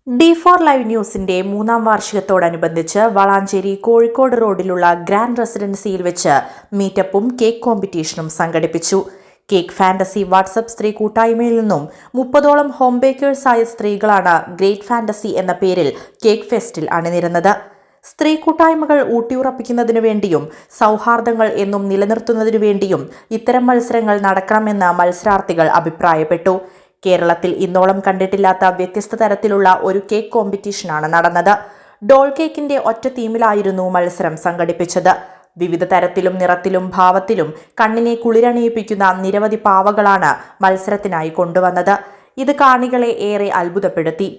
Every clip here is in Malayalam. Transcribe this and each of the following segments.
D4 ലൈവ് ന്യൂസിന്റെ 3ാം വാർഷികത്തോടനുബന്ധിച്ച് വളാഞ്ചേരി കോഴിക്കോട് റോഡിലുള്ള ഗ്രാൻഡ് റെസിഡൻസിയിൽ വെച്ച് മീറ്റപ്പും കേക്ക് കോമ്പറ്റീഷനും സംഘടിപ്പിച്ചു. കേക്ക് ഫാന്റസി വാട്സ്ആപ്പ് സ്ത്രീ കൂട്ടായ്മയിൽ നിന്നും 30ഓളം ഹോം ബേക്കേഴ്സായ സ്ത്രീകളാണ് ഗ്രേറ്റ് ഫാന്റസി എന്ന പേരിൽ കേക്ക് ഫെസ്റ്റിൽ അണിനിരന്നത്. സ്ത്രീ കൂട്ടായ്മകൾ ഊട്ടിയുറപ്പിക്കുന്നതിനു വേണ്ടിയും സൗഹാർദ്ദങ്ങൾ എന്നും നിലനിർത്തുന്നതിനു വേണ്ടിയും ഇത്തരം മത്സരങ്ങൾ നടക്കണമെന്ന് മത്സരാർത്ഥികൾ അഭിപ്രായപ്പെട്ടു. കേരളത്തിൽ ഇന്നോളം കണ്ടിട്ടില്ലാത്ത വ്യത്യസ്ത തരത്തിലുള്ള ഒരു കേക്ക് കോമ്പറ്റീഷനാണ് നടന്നത്. ഡോൾ കേക്കിന്റെ ഒറ്റ തീമിലായിരുന്നു മത്സരം സംഘടിപ്പിച്ചത്. വിവിധ തരത്തിലും നിറത്തിലും ഭാവത്തിലും കണ്ണിനെ കുളിരണിയിപ്പിക്കുന്ന നിരവധി പാവകളാണ് മത്സരത്തിനായി കൊണ്ടുവന്നത്. ഇത് കാണികളെ ഏറെ അത്ഭുതപ്പെടുത്തി.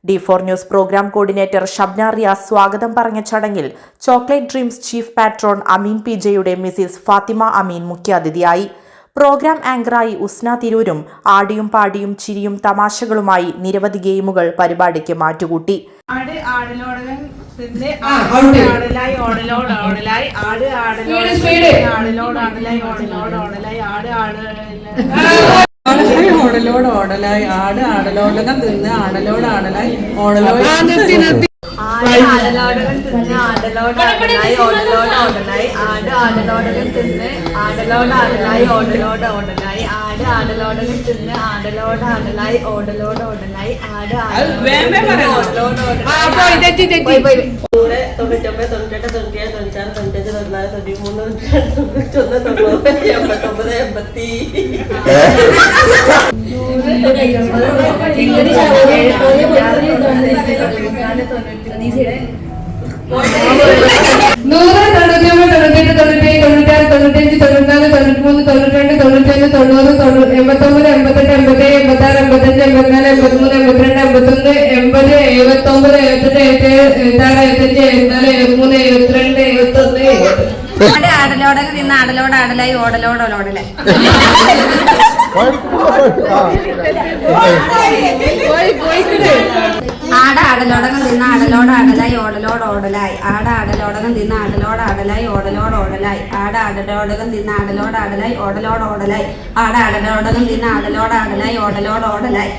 D4 news programme coordinator Shabna Riyas സ്വാഗതം പറഞ്ഞ ചടങ്ങിൽ chocolate dreams chief patron Ameen PJയുടെ മിസിസ് ഫാത്തിമ അമീൻ മുഖ്യാതിഥിയായി. പ്രോഗ്രാം ആങ്കറായി ഉസ്ന തിരൂരും ആടിയും പാടിയും ചിരിയും തമാശകളുമായി നിരവധി ഗെയിമുകൾ പരിപാടിക്ക് മാറ്റുകൂട്ടി. ഓടലോടലായി ആട് ആടലോടകം തിന്ന് ആടലോടലായി ഓടലോട് ആടലോടകം തിന്ന് ആടലോടലായി ഓടലോടലായി ആട് ആടലോടകം തിന്ന് ആടലോടലായി ഓടലോടലായി ആട് ആടലോടകം തിന്ന് ആടലോടലായി ഓടലോടലായി ആട് ആടലോടകം തിന്ന് ആടലോടലായി ഓടലോടലോടലായി ആടലോടകം തിന്ന് ആടലോടലായി ഓടലോടലായി ആടലോടകം തിന്ന് ആടലോടലായി ഓടലോടലായി ആടലോടകം തിന്ന് ആടലോടലായി ഓടലോടലായി ആടലോടകം തിന്ന് ആടലോടലായി ഓടലോടലായി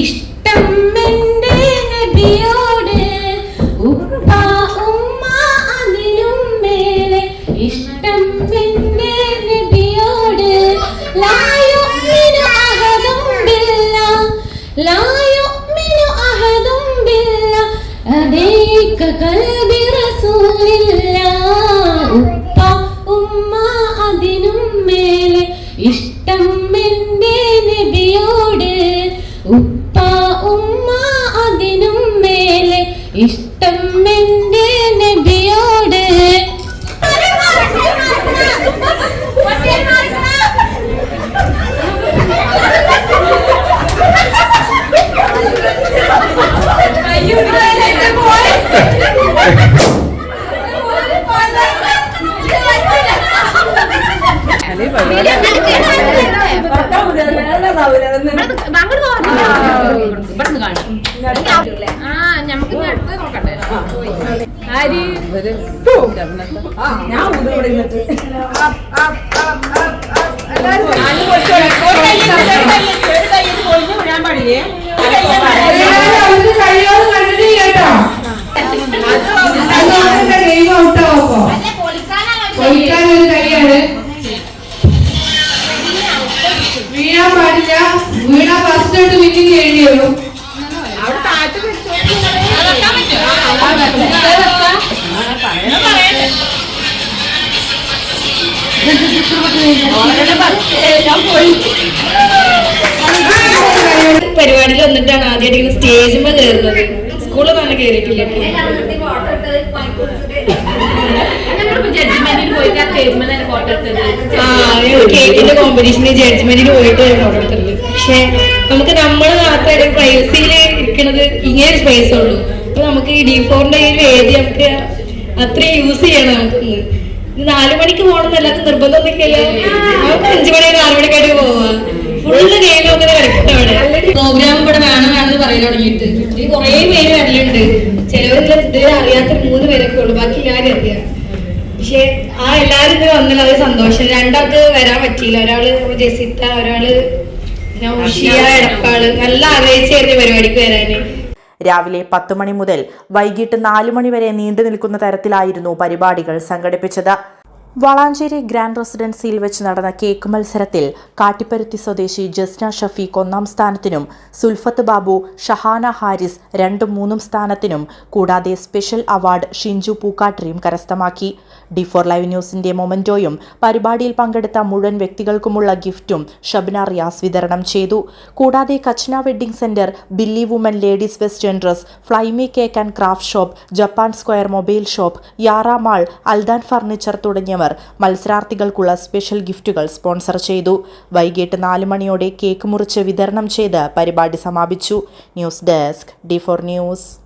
ഇഷ്ടം എന്റെ നബിയോട് ഉപ്പ ഉമ്മ അതിനും മേലെ ഇഷ്ടം എന്റെ നബിയോട് ലായുമിനു അഹദും ബില്ലാഹ് ലായുമിനു അഹദും ബില്ലാഹ് അദൈക ഖൽബി റസൂലില്ലാഹ് ഉപ്പ ഉമ്മ അതിനും മേലെ ഇഷ്ടം എന്റെ നബിയോട് ഉപ്പ ഉമ്മ അതിനും മേലെ ഇഷ്ടം എന്റെ നബിയോട്. Boy. ഒരു കൈയാണ് വീഴാൻ പാടില്ല. വീണ ഫസ്റ്റ് ആയിട്ട് വിന്നിങ് ചെയ്യേണ്ടി വരും. പരിപാടിയിൽ വന്നിട്ടാണ് ആദ്യമായിട്ട് സ്റ്റേജിൽ കയറുന്നത്. സ്കൂളിൽ തന്നെ കയറിയിട്ടില്ല. കേക്കിന്റെ കോമ്പറ്റീഷന് ജഡ്ജ്മെന്റിന് പോയിട്ട് ഫോട്ടോ എടുത്തിട്ടുണ്ട്. പക്ഷെ നമുക്ക് നമ്മള് മാത്രമായിട്ട് പ്രൈവസിയിൽ ഇരിക്കുന്നത് ഇങ്ങനെ ഒരു സ്പേസ് ഉള്ളൂ. അപ്പൊ നമുക്ക് ഈ D4ന്റെ ഈ വേദി നമുക്ക് അത്രയും യൂസ് ചെയ്യണം. നമുക്ക് 4 മണിക്ക് പോകണം എല്ലാവർക്കും നിർബന്ധമൊന്നുമില്ല. നമുക്ക് 5 മണി 4 മണിക്കായിട്ട് പോവാം. ഫുള്ള് ഗെയിം ഒക്കെ കളിക്കട്ടെ. പ്രോഗ്രാം ഇവിടെ വേണമെന്ന് പറയാൻ തുടങ്ങിയിട്ട് കുറെ പേര് വരലുണ്ട്. ചിലവരില്ല ഇതുവരെ അറിയാത്ത 3 പേരൊക്കെ ഉള്ളു. ബാക്കി എല്ലാവരും അറിയാം. പക്ഷെ ആ എല്ലാവരും ഇത് വന്നാൽ അത് സന്തോഷം. 2 ആൾക്ക് വരാൻ പറ്റിയില്ല. ഒരാള് ജെസിത്ത, ഒരാള് നൗഷിയ, എടപ്പാള്. നല്ല ആഗ്രഹിച്ചായിരുന്നു പരിപാടിക്ക് വരാന്. രാവിലെ 10 മണി മുതൽ വൈകിട്ട് 4 മണി വരെ നീണ്ടു നിൽക്കുന്ന തരത്തിലായിരുന്നു പരിപാടികൾ സംഘടിപ്പിച്ചത്. വളാഞ്ചേരി ഗ്രാൻഡ് റെസിഡൻസിയിൽ വെച്ച് നടന്ന കേക്ക് മത്സരത്തിൽ കാട്ടിപ്പരുത്തി സ്വദേശി ജസ്ന ഷഫീഖ് 1-ാം സ്ഥാനത്തിനും സുൽഫത്ത് ബാബു, ഷഹാന ഹാരിസ് 2ഉം 3ഉം സ്ഥാനത്തിനും കൂടാതെ സ്പെഷ്യൽ അവാർഡ് ഷിഞ്ചു പൂക്കാട്ടിരിയും കരസ്ഥമാക്കി. D4 ലൈവ് ന്യൂസിന്റെ മൊമെന്റോയും പരിപാടിയിൽ പങ്കെടുത്ത മുഴുവൻ വ്യക്തികൾക്കുമുള്ള ഗിഫ്റ്റും ഷബ്ന റിയാസ് വിതരണം ചെയ്തു. കൂടാതെ കച്ന wedding centre, Billy woman ladies western dress, ഫ്ലൈമി cake and craft shop, Japan square mobile shop, Yara mall, അൽദാൻ ഫർണിച്ചർ തുടങ്ങിയവർ മത്സരാർത്ഥികൾക്കുള്ള സ്പെഷ്യൽ ഗിഫ്റ്റുകൾ സ്പോൺസർ ചെയ്തു. വൈകിട്ട് 4 മണിയോടെ കേക്ക് മുറിച്ച് വിതരണം ചെയ്ത് പരിപാടി സമാപിച്ചു. News desk D4 news.